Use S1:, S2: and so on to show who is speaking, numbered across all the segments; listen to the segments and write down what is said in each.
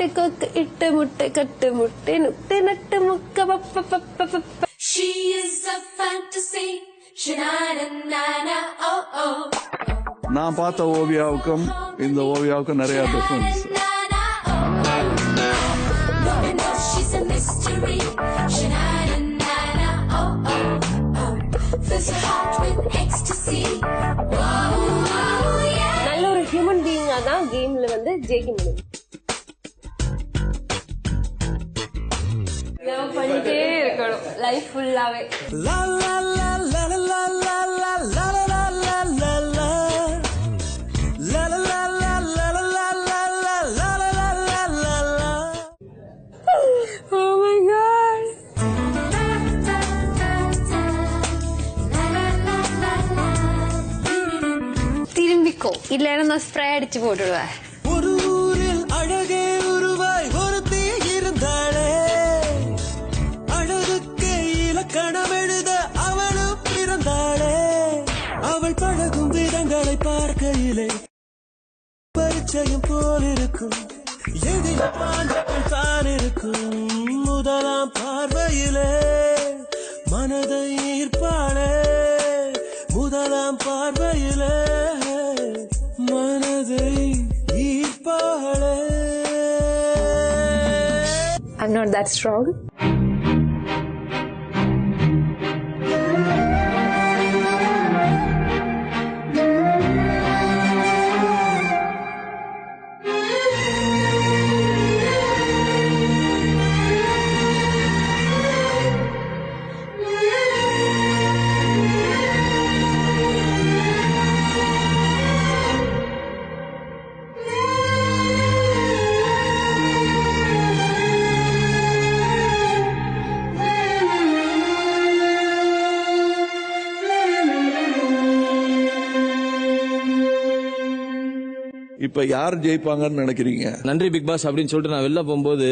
S1: முட்டை கொக்கு இட்ட முட்டை கட்டு முட்டை நுட்டை நட்டு முக்க
S2: She is a fantasy. Shanana, oh oh.
S3: நான் பார்த்த ஓவியாவுக்கும் இந்த ஓவியாவுக்கும் நிறைய difference.
S2: She's a mystery. Shanana, oh oh. Fills your heart with ecstasy.
S1: நல்ல ஒரு ஹியூமன் பீயிங்கா தான் கேம்ல வந்து ஜெயிக்க முடியும். லவ் பண்ணிட்டே இருக்கணும் லைஃப் ஃபுல்லாவே. Oh my god. திரும்பிக்கோ இல்லைன்னா நான் ஸ்ப்ரே அடிச்சு போட்டுடுவேன்.
S4: ஒரு ஊரில் அழகே உருவாய் ஒருத்தி இருந்தாளே, அழகுக்கு இலக்கணம் எழுத அவளும் பிறந்தாளே. அவள் பழகும் விதங்களை பார்க்கையிலே பரிச்சயம் போல் இருக்கும், எதிர்பார்ப்புகள் தான் இருக்கும். முதலாம் பார்வையிலே மனதை ஈர்ப்பாளே, முதலாம் பார்வையிலே மனதை ஈர்ப்பாளே.
S1: I'm not that strong.
S3: இப்ப யார் ஜெயிப்பாங்கன்னு நினைக்கிறீங்க?
S5: நன்றி பிக் பாஸ் அப்படின்னு சொல்லிட்டு நான் வெளில போகும்போது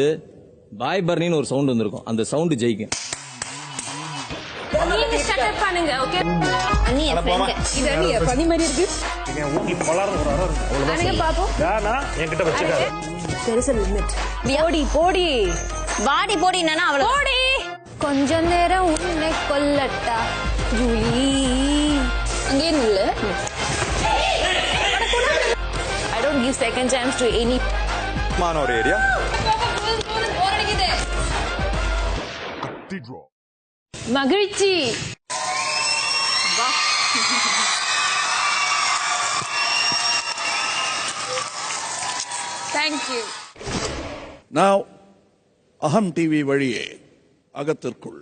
S5: பாய் பர்னின்னு ஒரு சவுண்ட் வந்திருக்கும், அந்த சவுண்ட் ஜெயிக்கும்.
S1: நீங்க ஸ்டார்ட் அப் பண்ணுங்க. ஓகே அண்ணி என் ஃப்ரெண்ட். இது அண்ணி பனி மாதிரி இருக்கு.
S6: ஊட்டி பலர் ஒரு அரை இருக்கு.
S1: அண்ணி பாப்போம்.
S6: யானா என்கிட்ட வச்சுக்காத.
S1: there is a limit. போடி
S7: வாடி போடினா அவள
S1: போடி. கொஞ்ச நேரம் உன்னை கொல்லட்டா ஜூலி. அங்கே நில்ல. I don't give second chance to any.
S8: Manor area.
S1: மகிழ்ச்சி. Thank you.
S3: Now அகம் டிவி வழியே அகத்திற்குள்